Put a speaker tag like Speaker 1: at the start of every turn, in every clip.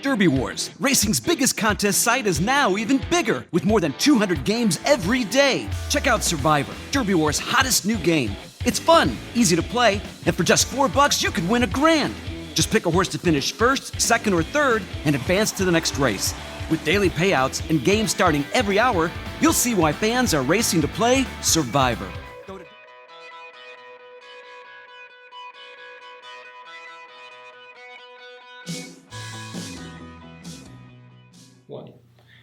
Speaker 1: Derby Wars, racing's biggest contest site, is now even bigger with more than 200 games every day. Check out Survivor, Derby Wars' hottest new game. It's fun, easy to play, and for just $4 you could win $1,000. Just pick a horse to finish first, second, or third and advance to the next race. With daily payouts and games starting every hour, you'll see why fans are racing to play Survivor.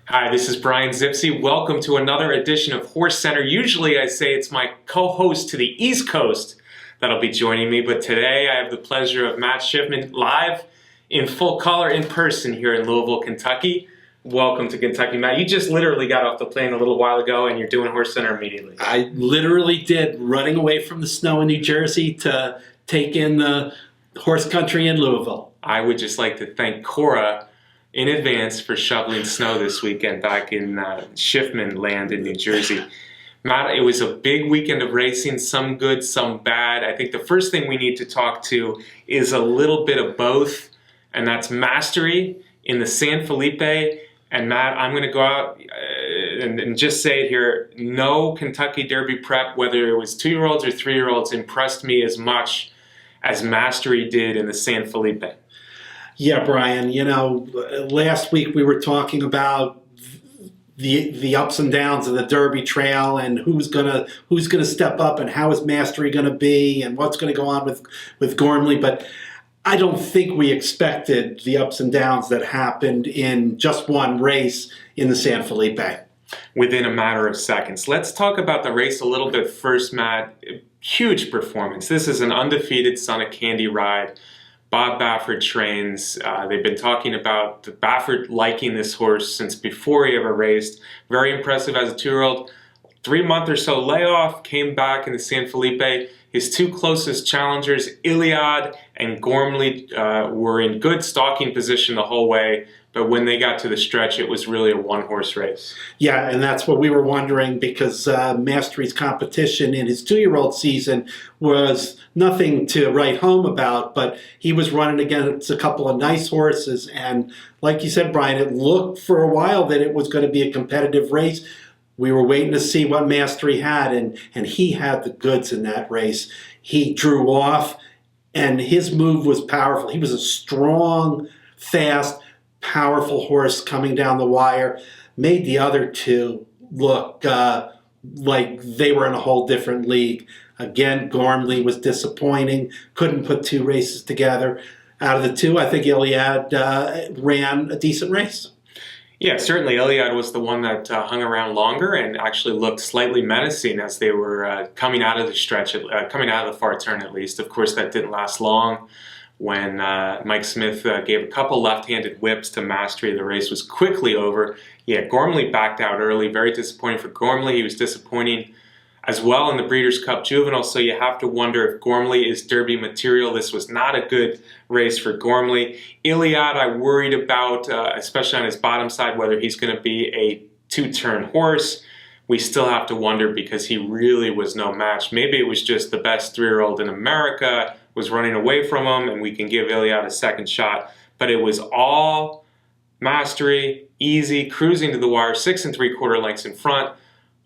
Speaker 2: Hi, this is Brian Zipsey. Welcome to another edition of HorseCenter. Usually I say it's my co-host to the East Coast that'll be joining me, but today I have the pleasure of Matt Schiffman live in full color in person here in Louisville, Kentucky. Welcome to Kentucky, Matt. You just literally got off the plane a little while ago and you're doing HorseCenter immediately.
Speaker 3: I literally did, running away from the snow in New Jersey to take in the horse country in Louisville.
Speaker 2: I would just like to thank Cora in advance for shoveling snow this weekend back in Schiffman land in New Jersey. Matt, it was a big weekend of racing, some good, some bad. I think the first thing we need to talk to is a little bit of both, and that's mastery in the San Felipe. And Matt, I'm going to go out and just say it here, no Kentucky Derby prep, whether it was 2-year-olds or 3-year-olds, impressed me as much as mastery did in the San Felipe.
Speaker 3: Yeah, Brian, you know, last week we were talking about the ups and downs of the Derby Trail and who's gonna step up and how is mastery gonna be and what's gonna go on with Gormley, but I don't think we expected the ups and downs that happened in just one race in the San Felipe.
Speaker 2: Within a matter of seconds. Let's talk about the race a little bit first, Matt. Huge performance. This is an undefeated Son of Candy ride. Bob Baffert trains. They've been talking about Baffert liking this horse since before he ever raced. Very impressive as a 2-year-old. 3-month or so layoff, came back in the San Felipe. His two closest challengers, Iliad and Gormley, were in good stalking position the whole way. But when they got to the stretch, it was really a one-horse race.
Speaker 3: Yeah, and that's what we were wondering because Mastery's competition in his 2-year-old season was nothing to write home about, but he was running against a couple of nice horses. And like you said, Brian, it looked for a while that it was going to be a competitive race. We were waiting to see what Mastery had, and he had the goods in that race. He drew off, and his move was powerful. He was a strong, fast, powerful horse coming down the wire, made the other two look like they were in a whole different league. Again, Gormley was disappointing, couldn't put 2 races together. Out of the 2, I think Iliad ran a decent race.
Speaker 2: Yeah, certainly Iliad was the one that hung around longer and actually looked slightly menacing as they were coming out of the stretch, coming out of the far turn at least. Of course, that didn't last long. When Mike Smith gave a couple left-handed whips to Mastery, the race was quickly over. Yeah, Gormley backed out early. Very disappointing for Gormley. He was disappointing as well in the Breeders' Cup Juvenile, so you have to wonder if Gormley is Derby material. This was not a good race for Gormley. Iliad, I worried about, especially on his bottom side, whether he's going to be a 2-turn horse. We still have to wonder because he really was no match. Maybe it was just the best 3-year-old in America was running away from him, and we can give Iliad a second shot. But it was all mastery, easy, cruising to the wire, 6 3/4 lengths in front.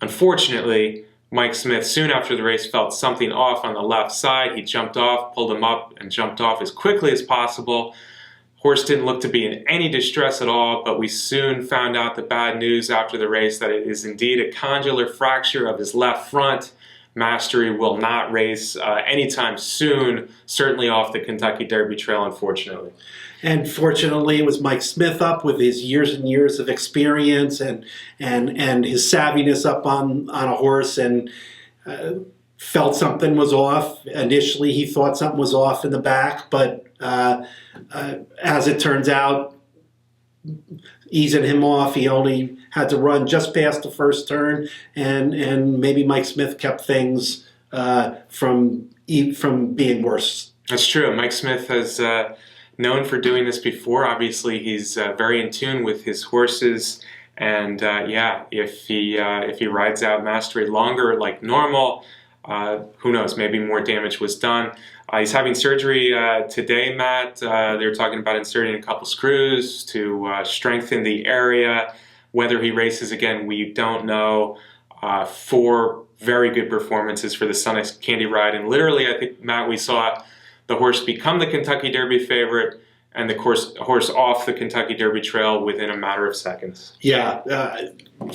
Speaker 2: Unfortunately, Mike Smith, soon after the race, felt something off on the left side. He jumped off, pulled him up, and jumped off as quickly as possible. Horse didn't look to be in any distress at all, but we soon found out the bad news after the race that it is indeed a condylar fracture of his left front. Mastery will not race anytime soon, certainly off the Kentucky Derby Trail, unfortunately.
Speaker 3: And fortunately, it was Mike Smith up with his years and years of experience and his savviness up on a horse, and felt something was off. Initially, he thought something was off in the back, but as it turns out, easing him off, he only had to run just past the first turn, and maybe Mike Smith kept things from being worse.
Speaker 2: That's true. Mike Smith has known for doing this before. Obviously, he's very in tune with his horses, and yeah, if he rides out Mastery longer like normal, Who knows? Maybe more damage was done. He's having surgery today, Matt. They're talking about inserting a couple screws to strengthen the area. Whether he races again, we don't know. 4 very good performances for the Sunny Candy Ride. And literally, I think, Matt, we saw the horse become the Kentucky Derby favorite and the horse off the Kentucky Derby trail within a matter of seconds.
Speaker 3: Yeah,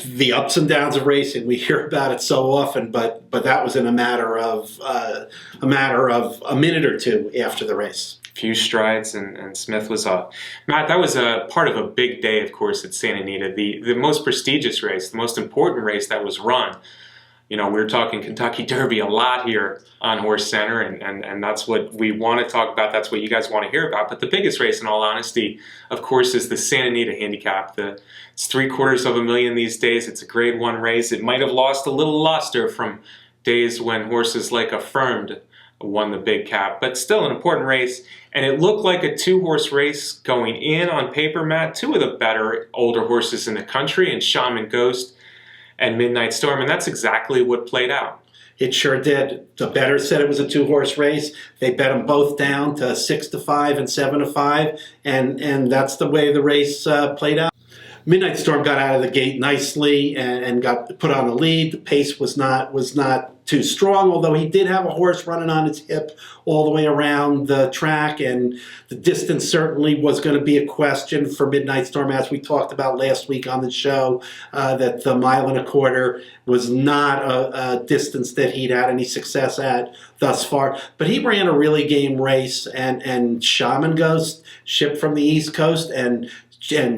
Speaker 3: the ups and downs of racing, we hear about it so often, but that was in a matter of a minute or two after the race.
Speaker 2: Few strides and Smith was off. Matt, that was a part of a big day, of course, at Santa Anita, the most prestigious race, the most important race that was run. You know, we're talking Kentucky Derby a lot here on HorseCenter, and that's what we want to talk about. That's what you guys want to hear about. But the biggest race, in all honesty, of course, is the Santa Anita Handicap. It's $750,000 these days. It's a Grade 1 race. It might have lost a little luster from days when horses like Affirmed won the big cap, but still an important race. And it looked like a 2-horse race going in on paper, Matt. 2 of the better older horses in the country, and Shaman Ghost and Midnight Storm, and that's exactly what played out.
Speaker 3: It sure did. The bettors said it was a 2-horse race. They bet them both down to 6-5 and 7-5, and that's the way the race played out. Midnight Storm got out of the gate nicely and got put on the lead. The pace was not too strong, although he did have a horse running on its hip all the way around the track, and the distance certainly was going to be a question for Midnight Storm, as we talked about last week on the show, that the 1.25 miles was not a distance that he'd had any success at thus far. But he ran a really game race, and Shaman Ghost shipped from the East Coast and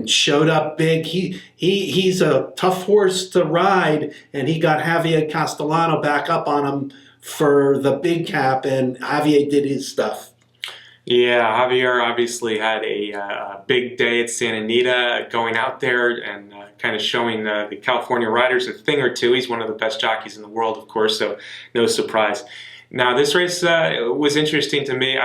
Speaker 3: showed up big. He's a tough horse to ride, and he got Javier Castellano back up on him for the big cap, and Javier did his stuff.
Speaker 2: Yeah, Javier obviously had a big day at Santa Anita, going out there and kind of showing the California riders a thing or two. He's one of the best jockeys in the world, of course, so no surprise. Now, this race was interesting to me.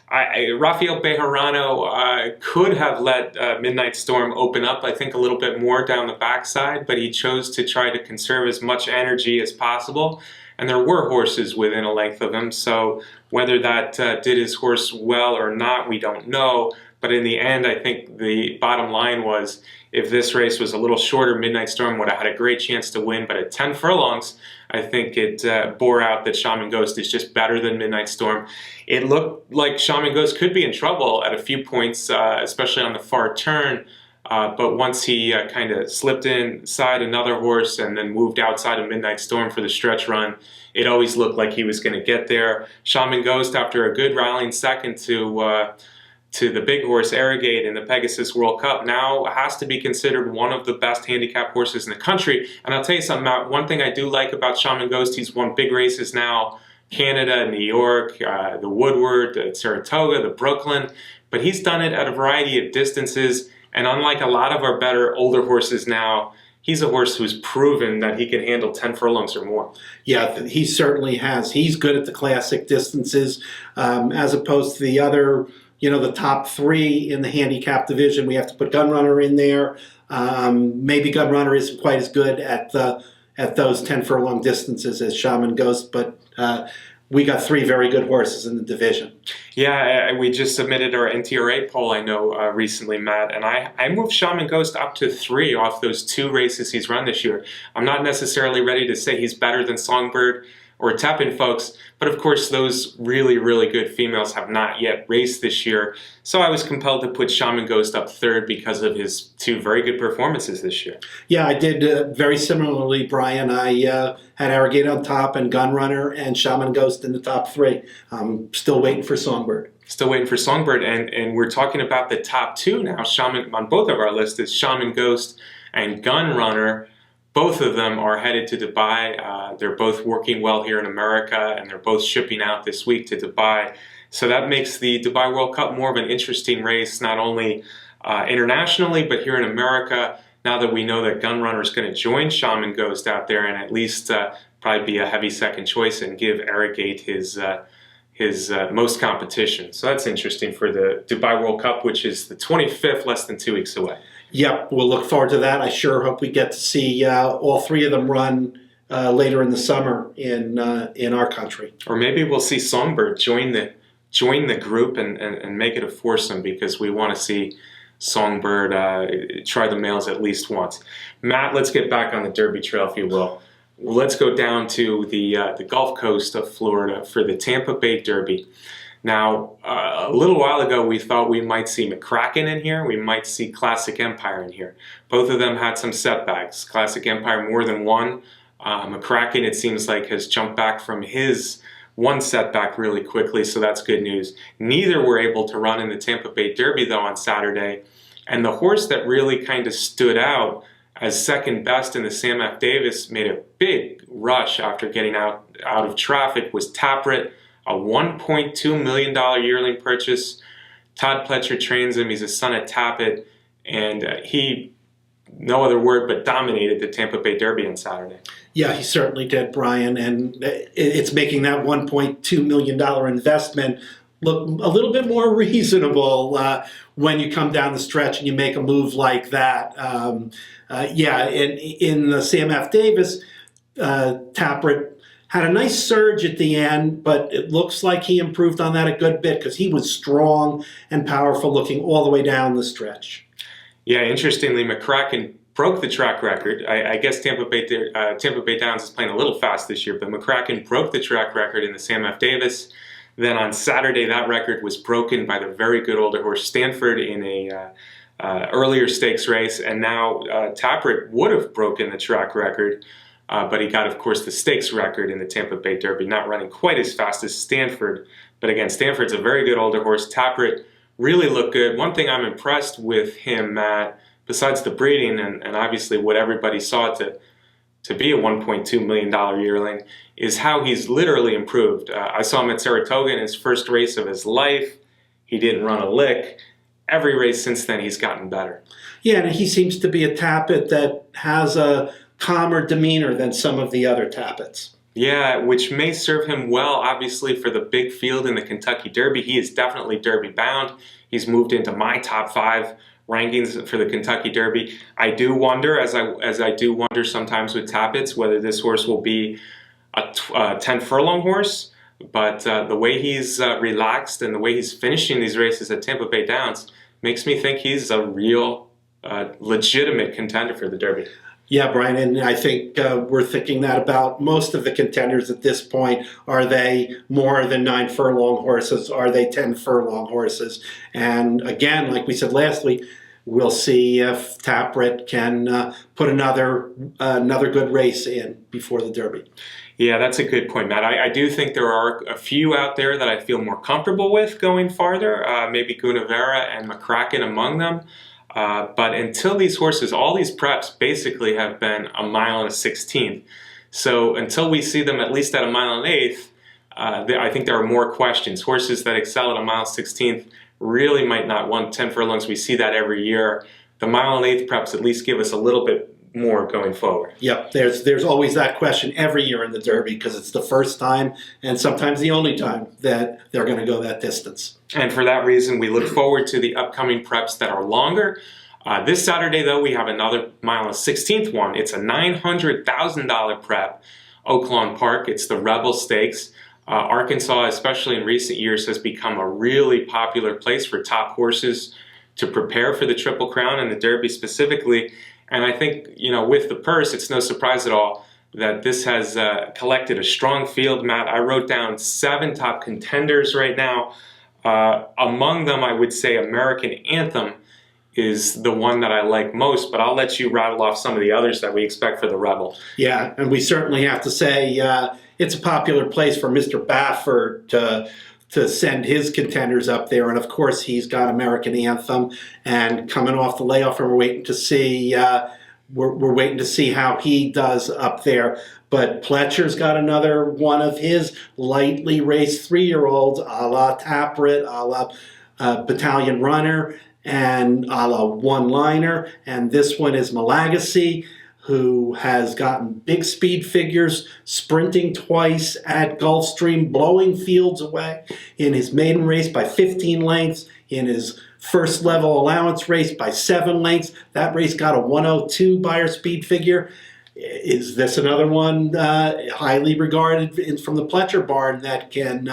Speaker 2: Rafael Bejarano could have let Midnight Storm open up, I think, a little bit more down the backside, but he chose to try to conserve as much energy as possible. And there were horses within a length of him, so whether that did his horse well or not, we don't know. But in the end, I think the bottom line was, if this race was a little shorter, Midnight Storm would have had a great chance to win. But at 10 furlongs, I think it bore out that Shaman Ghost is just better than Midnight Storm. It looked like Shaman Ghost could be in trouble at a few points, especially on the far turn. But once he kind of slipped inside another horse and then moved outside of Midnight Storm for the stretch run, it always looked like he was going to get there. Shaman Ghost, after a good rallying second to the big horse Arrogate in the Pegasus World Cup, now has to be considered one of the best handicap horses in the country. And I'll tell you something, Matt, one thing I do like about Shaman Ghost, he's won big races now, Canada, New York, the Woodward, the Saratoga, the Brooklyn, but he's done it at a variety of distances. And unlike a lot of our better older horses now, he's a horse who's proven that he can handle 10 furlongs or more.
Speaker 3: Yeah, he certainly has. He's good at the classic distances, as opposed to the other, the top 3 in the handicap division. We have to put Gunrunner in there. Maybe Gunrunner isn't quite as good at those 10 furlong distances as Shaman Ghost, but we got 3 very good horses in the division.
Speaker 2: Yeah, we just submitted our NTRA poll, I know, recently, Matt, and I moved Shaman Ghost up to 3 off those 2 races he's run this year. I'm not necessarily ready to say he's better than Songbird or Tepin, folks, but of course those really, really good females have not yet raced this year, so I was compelled to put Shaman Ghost up 3rd because of his 2 very good performances this year.
Speaker 3: Yeah, I did very similarly, Brian. I had Arrogate on top and Gunrunner and Shaman Ghost in the top 3. I'm still waiting for Songbird.
Speaker 2: Still waiting for Songbird, and we're talking about the top 2 now. Shaman, on both of our lists, is Shaman Ghost and Gunrunner. Both of them are headed to Dubai. They're both working well here in America, and they're both shipping out this week to Dubai. So that makes the Dubai World Cup more of an interesting race, not only internationally, but here in America, now that we know that Gunrunner is going to join Shaman Ghost out there and at least probably be a heavy second choice and give Arrogate his most competition. So that's interesting for the Dubai World Cup, which is the 25th, less than 2 weeks away.
Speaker 3: Yep, we'll look forward to that. I sure hope we get to see all 3 of them run later in the summer in our country.
Speaker 2: Or maybe we'll see Songbird join the group and make it a foursome, because we want to see Songbird try the males at least once. Matt, let's get back on the Derby trail, if you will. Let's go down to the Gulf Coast of Florida for the Tampa Bay Derby. Now, a little while ago, we thought we might see McCracken in here. We might see Classic Empire in here. Both of them had some setbacks. Classic Empire more than one. McCracken, it seems like, has jumped back from his one setback really quickly, so that's good news. Neither were able to run in the Tampa Bay Derby, though, on Saturday. And the horse that really kind of stood out as second best in the Sam F. Davis, made a big rush after getting out of traffic, was Tapwrit, a $1.2 million yearling purchase. Todd Pletcher trains him. He's a son of Tapit, and he, no other word, but dominated the Tampa Bay Derby on Saturday.
Speaker 3: Yeah, he certainly did, Brian, and it's making that $1.2 million investment look a little bit more reasonable when you come down the stretch and you make a move like that. In the Sam F. Davis, Tapwrit had a nice surge at the end, but it looks like he improved on that a good bit because he was strong and powerful looking all the way down the stretch.
Speaker 2: Yeah, interestingly, McCracken broke the track record. I guess Tampa Bay Downs is playing a little fast this year, but McCracken broke the track record in the Sam F. Davis. Then on Saturday, that record was broken by the very good older horse Stanford in a earlier stakes race, and now Tapwrit would have broken the track record, but he got, of course, the stakes record in the Tampa Bay Derby, not running quite as fast as Stanford. But again, Stanford's a very good older horse. Tapwrit really looked good. One thing I'm impressed with him, Matt, besides the breeding and obviously what everybody saw to be a $1.2 million yearling, is how he's literally improved. I saw him at Saratoga in his first race of his life. He didn't run a lick. Every race since then, he's gotten better.
Speaker 3: Yeah, and he seems to be a Tapit that has a calmer demeanor than some of the other Tapits.
Speaker 2: Yeah, which may serve him well, obviously, for the big field in the Kentucky Derby. He is definitely Derby bound. He's moved into my top 5 rankings for the Kentucky Derby. I do wonder, as I do wonder sometimes with Tapits, whether this horse will be a 10 furlong horse. But the way he's relaxed and the way he's finishing these races at Tampa Bay Downs makes me think he's a real, legitimate contender for the Derby.
Speaker 3: Yeah, Brian, and I think we're thinking that about most of the contenders at this point. Are they more than 9 furlong horses? Are they 10 furlong horses? And again, like we said last week, we'll see if Tapwrit can put another good race in before the Derby.
Speaker 2: Yeah, that's a good point, Matt. I do think there are a few out there that I feel more comfortable with going farther, maybe Gunavera and McCracken among them. But until these horses, all these preps basically have been a mile and a 16th. So until we see them at least at a mile and an eighth, I think there are more questions. Horses that excel at a mile 16th really might not want 10 furlongs. We see that every year. The mile and eighth preps at least give us a little bit more going forward.
Speaker 3: Yep, there's always that question every year in the Derby because it's the first time and sometimes the only time that they're going to go that distance.
Speaker 2: And for that reason, we look forward to the upcoming preps that are longer. This Saturday, though, we have another mile and 16th one. It's a $900,000 prep, Oaklawn Park. It's the Rebel Stakes. Arkansas, especially in recent years, has become a really popular place for top horses to prepare for the Triple Crown and the Derby specifically. And I think, with the purse, it's no surprise at all that this has collected a strong field, Matt. I wrote down 7 top contenders right now. Among them, I would say American Anthem is the one that I like most, but I'll let you rattle off some of the others that we expect for the Rebel.
Speaker 3: Yeah, and we certainly have to say it's a popular place for Mr. Baffert to send his contenders up there. And of course, he's got American Anthem, and coming off the layoff, and we're waiting to see we're waiting to see how he does up there. But Pletcher's got another one of his lightly raced 3-year-olds, a la Tapwrit, a la Battalion Runner, and a la One Liner. And this one is Malagasy, who has gotten big speed figures, sprinting twice at Gulfstream, blowing fields away in his maiden race by 15 lengths, in his first level allowance race by 7 lengths. That race got a 102 Beyer speed figure. Is this another one highly regarded from the Pletcher barn that can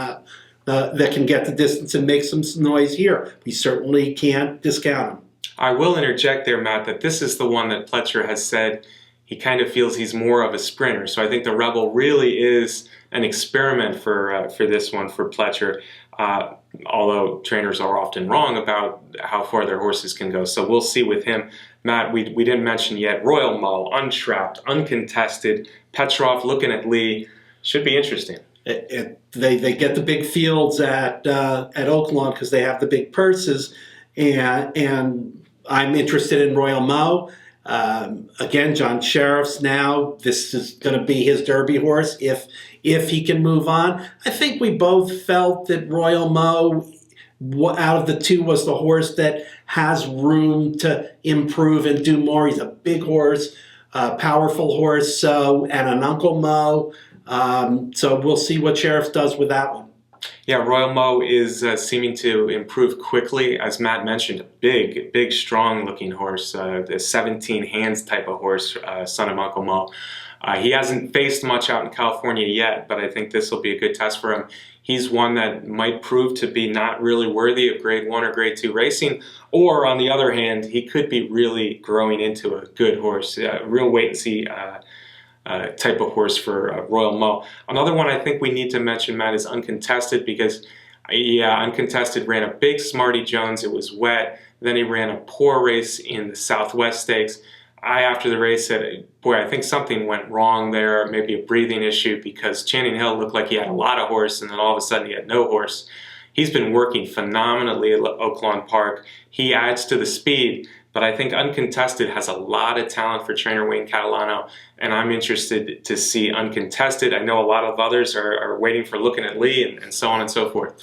Speaker 3: get the distance and make some noise here? We certainly can't discount him.
Speaker 2: I will interject there, Matt, that this is the one that Pletcher has said he kind of feels he's more of a sprinter. So I think the Rebel really is an experiment for this one for Pletcher, although trainers are often wrong about how far their horses can go. So we'll see with him. Matt, we didn't mention yet, Royal Mo, untrapped, uncontested, Petrov looking at Lee. Should be interesting.
Speaker 3: They get the big fields at Oaklawn because they have the big purses, and I'm interested in Royal Mo. Again, John Sheriff's now. This is going to be his Derby horse if he can move on. I think we both felt that Royal Mo, out of the two, was the horse that has room to improve and do more. He's a big horse, powerful horse, and an Uncle Mo. So we'll see what Sheriff does with that one.
Speaker 2: Yeah, Royal Mo is seeming to improve quickly. As Matt mentioned, a big, strong-looking horse, the 17 hands type of horse, son of Uncle Mo. He hasn't faced much out in California yet, but I think this will be a good test for him. He's one that might prove to be not really worthy of Grade 1 or Grade 2 racing, or on the other hand, he could be really growing into a good horse. Real wait-and-see type of horse for Royal Mo. Another one I think we need to mention, Matt, is Uncontested, because Uncontested ran a big Smarty Jones. It was wet. Then he ran a poor race in the Southwest Stakes. After the race, said, boy, I think something went wrong there, maybe a breathing issue, because Channing Hill looked like he had a lot of horse, and then all of a sudden he had no horse. He's been working phenomenally at Oaklawn Park. He adds to the speed, but I think Uncontested has a lot of talent for trainer Wayne Catalano, and I'm interested to see Uncontested. I know a lot of others are waiting for Looking at Lee and so on and so forth.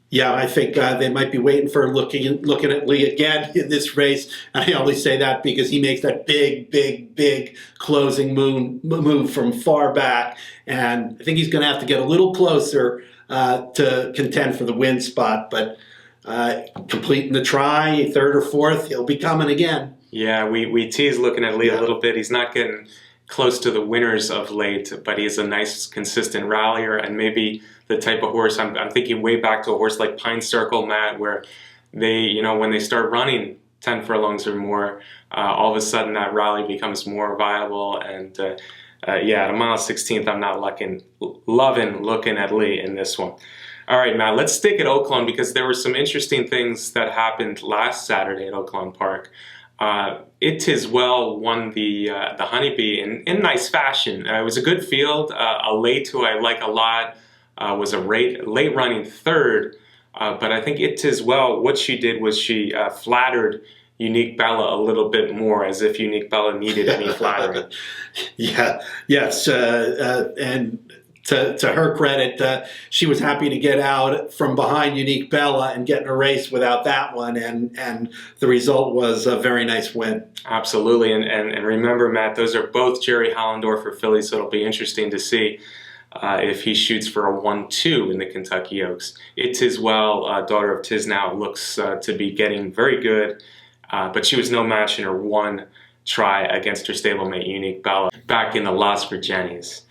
Speaker 3: Yeah, I think they might be waiting for looking at Lee again in this race. And I only say that because he makes that big closing move from far back. And I think he's going to have to get a little closer to contend for the win spot. But completing the try, third or fourth, he'll be coming again.
Speaker 2: Yeah, we tease Looking at Lee a little bit. He's not getting close to the winners of late, but he's a nice, consistent rallier, and maybe the type of horse, I'm thinking way back to a horse like Pine Circle, Matt, where they, when they start running 10 furlongs or more, all of a sudden that rally becomes more viable. And at a mile 16th, I'm not loving Looking at Lee in this one. All right, Matt, let's stick at Oaklawn, because there were some interesting things that happened last Saturday at Oaklawn Park. It 'Tis Well won the Honeybee in nice fashion. It was a good field. A late who I like a lot was a late running third, but I think It 'Tis Well, what she did was she flattered Unique Bella a little bit more, as if Unique Bella needed any flattering.
Speaker 3: And to her credit, she was happy to get out from behind Unique Bella and get in a race without that one, and the result was a very nice win.
Speaker 2: Absolutely, and remember, Matt, those are both Jerry Hollendorfer fillies, so it'll be interesting to see if he shoots for a 1-2 in the Kentucky Oaks. It 'Tis Well, daughter of Tisnow, looks to be getting very good, but she was no match in her one try against her stablemate Unique Bella back in the Las Virginias.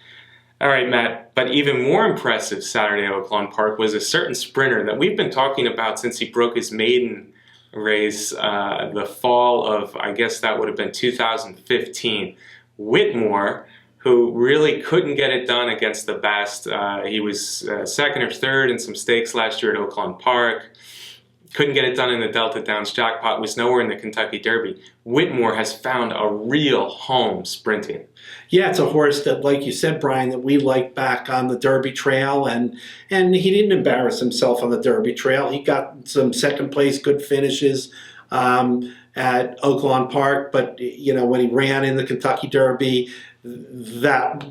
Speaker 2: All right, Matt, but even more impressive Saturday at Oaklawn Park was a certain sprinter that we've been talking about since he broke his maiden race the fall of, I guess that would have been 2015. Whitmore, who really couldn't get it done against the best. He was second or third in some stakes last year at Oaklawn Park. Couldn't get it done in the Delta Downs jackpot, was nowhere in the Kentucky Derby. Whitmore has found a real home sprinting.
Speaker 3: Yeah, it's a horse that, like you said, Brian, that we liked back on the Derby Trail, and he didn't embarrass himself on the Derby Trail. He got some second place good finishes at Oaklawn Park, but when he ran in the Kentucky Derby, that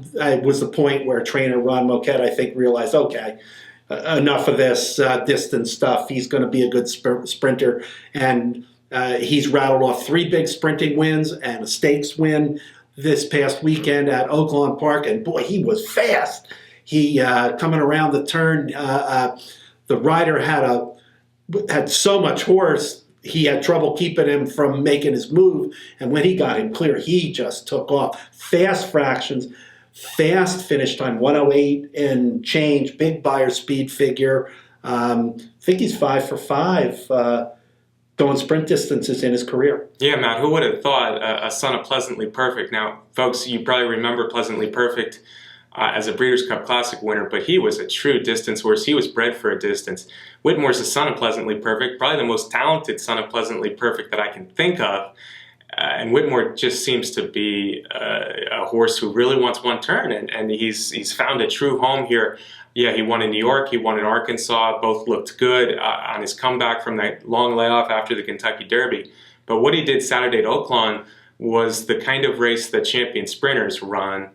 Speaker 3: was the point where trainer Ron Moquette, I think, realized, okay, enough of this distance stuff. He's going to be a good sprinter, and he's rattled off 3 big sprinting wins and a stakes win this past weekend at Oaklawn Park, and boy, he was fast. He coming around the turn, the rider had so much horse he had trouble keeping him from making his move. And when he got him clear, he just took off. Fast fractions, fast finish time, 108 and change, big buyer speed figure. I think he's 5 for 5 going sprint distances in his career.
Speaker 2: Yeah, Matt, who would have thought a son of Pleasantly Perfect? Now, folks, you probably remember Pleasantly Perfect as a Breeders' Cup Classic winner, but he was a true distance horse. He was bred for a distance. Whitmore's the son of Pleasantly Perfect, probably the most talented son of Pleasantly Perfect that I can think of. And Whitmore just seems to be a horse who really wants one turn, and he's found a true home here. Yeah, he won in New York, he won in Arkansas, both looked good on his comeback from that long layoff after the Kentucky Derby. But what he did Saturday at Oaklawn was the kind of race that champion sprinters run.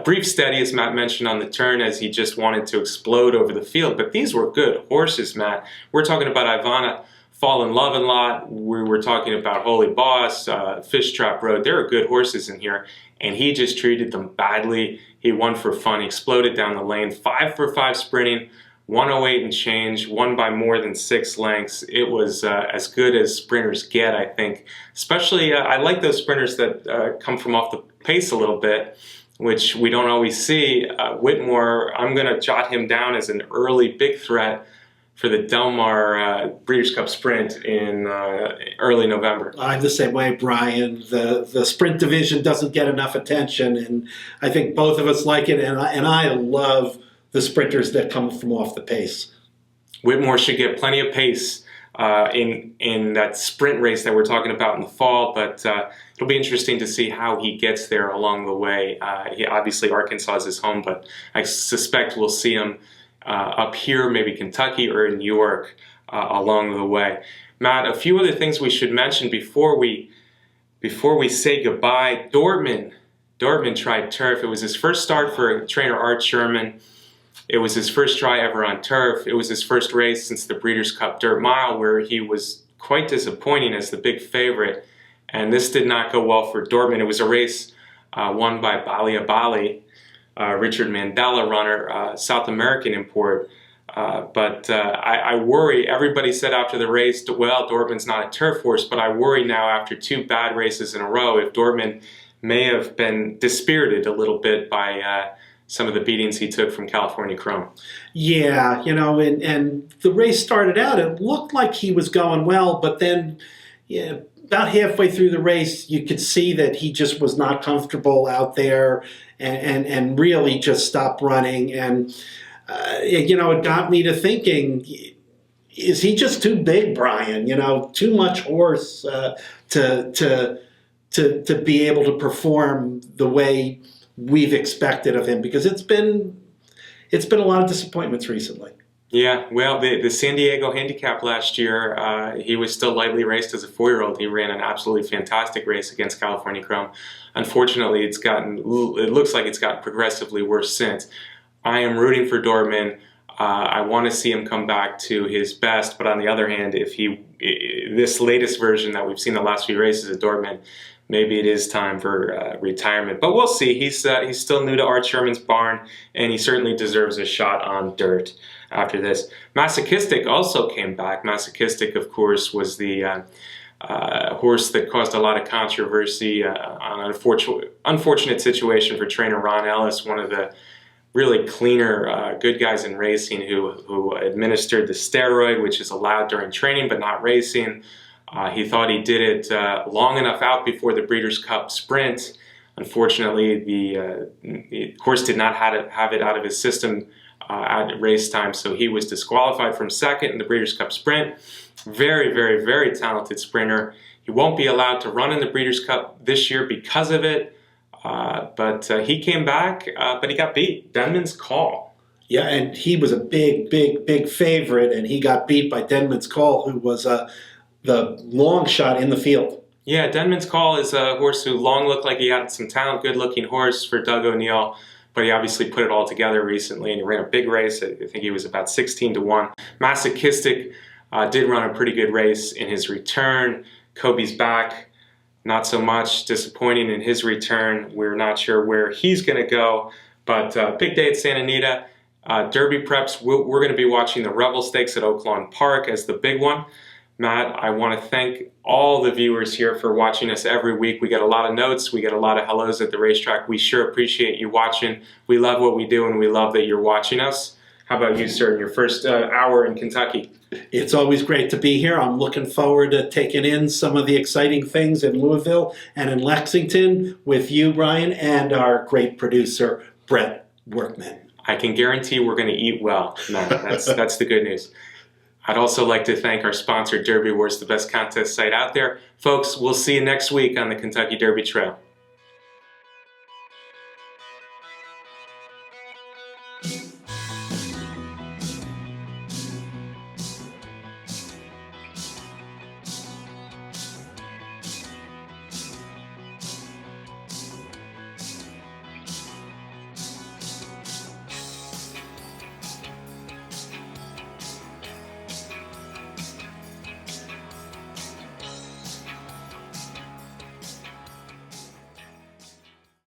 Speaker 2: Brief steady, as Matt mentioned, on the turn as he just wanted to explode over the field. But these were good horses, Matt. We're talking about Ivana Fall in Love and Lot. We were talking about Holy Boss, Fish Trap Road. There are good horses in here. And he just treated them badly. He won for fun. He exploded down the lane. 5 for 5 sprinting. 108 and change, won by more than 6 lengths. It was as good as sprinters get, I think. Especially, I like those sprinters that come from off the pace a little bit, which we don't always see. Whitmore, I'm going to jot him down as an early big threat for the Del Mar Breeders' Cup Sprint in early November.
Speaker 3: I'm the same way, Brian. The sprint division doesn't get enough attention, and I think both of us like it, and I love the sprinters that come from off the pace.
Speaker 2: Whitmore should get plenty of pace in that sprint race that we're talking about in the fall, but it'll be interesting to see how he gets there along the way. Obviously, Arkansas is his home, but I suspect we'll see him up here, maybe Kentucky or in New York along the way. Matt, a few other things we should mention before we say goodbye. Dortmund tried turf. It was his first start for trainer Art Sherman. It was his first try ever on turf. It was his first race since the Breeders' Cup Dirt Mile, where he was quite disappointing as the big favorite. And this did not go well for Dortmund. It was a race won by Balia Bali, Richard Mandela runner, South American import. But I worry, everybody said after the race, well, Dortmund's not a turf horse, but I worry now after 2 bad races in a row if Dortmund may have been dispirited a little bit by some of the beatings he took from California Chrome.
Speaker 3: Yeah, and the race started out, it looked like he was going well, but then about halfway through the race, you could see that he just was not comfortable out there and really just stopped running. And, it got me to thinking, is he just too big, Brian? Too much horse to be able to perform the way we've expected of him, because it's been a lot of disappointments recently.
Speaker 2: Yeah, well, the San Diego Handicap last year, he was still lightly raced as a 4-year-old. He ran an absolutely fantastic race against California Chrome. Unfortunately, it looks like it's gotten progressively worse since. I am rooting for Dortmund. I want to see him come back to his best, but on the other hand, this latest version that we've seen the last few races at Dortmund, maybe it is time for retirement. But we'll see. He's still new to Art Sherman's barn, and he certainly deserves a shot on dirt after this. Masochistic also came back. Masochistic, of course, was the horse that caused a lot of controversy on an unfortunate situation for trainer Ron Ellis, one of the really cleaner good guys in racing who administered the steroid, which is allowed during training but not racing. He thought he did it long enough out before the Breeders' Cup Sprint. Unfortunately, the horse did not have it out of his system at race time, so he was disqualified from second in the Breeders' Cup Sprint. Very, very, very talented sprinter. He won't be allowed to run in the Breeders' Cup this year because of it, but he came back, but he got beat. Denman's Call.
Speaker 3: Yeah, and he was a big, big, big favorite, and he got beat by Denman's Call, who was the long shot in the field.
Speaker 2: Yeah, Denman's Call is a horse who long looked like he had some talent, good-looking horse for Doug O'Neill, but he obviously put it all together recently, and he ran a big race. I think he was about 16-1. Masochistic did run a pretty good race in his return. Kobe's back, not so much. Disappointing in his return. We're not sure where he's going to go, but big day at Santa Anita. Derby preps, we're going to be watching the Revel Stakes at Oaklawn Park as the big one. Matt, I want to thank all the viewers here for watching us every week. We get a lot of notes. We get a lot of hellos at the racetrack. We sure appreciate you watching. We love what we do, and we love that you're watching us. How about you, sir, in your first hour in Kentucky?
Speaker 3: It's always great to be here. I'm looking forward to taking in some of the exciting things in Louisville and in Lexington with you, Brian, and our great producer, Brett Workman.
Speaker 2: I can guarantee we're going to eat well, Matt. That's the good news. I'd also like to thank our sponsor, Derby Wars, the best contest site out there. Folks, we'll see you next week on the Kentucky Derby Trail.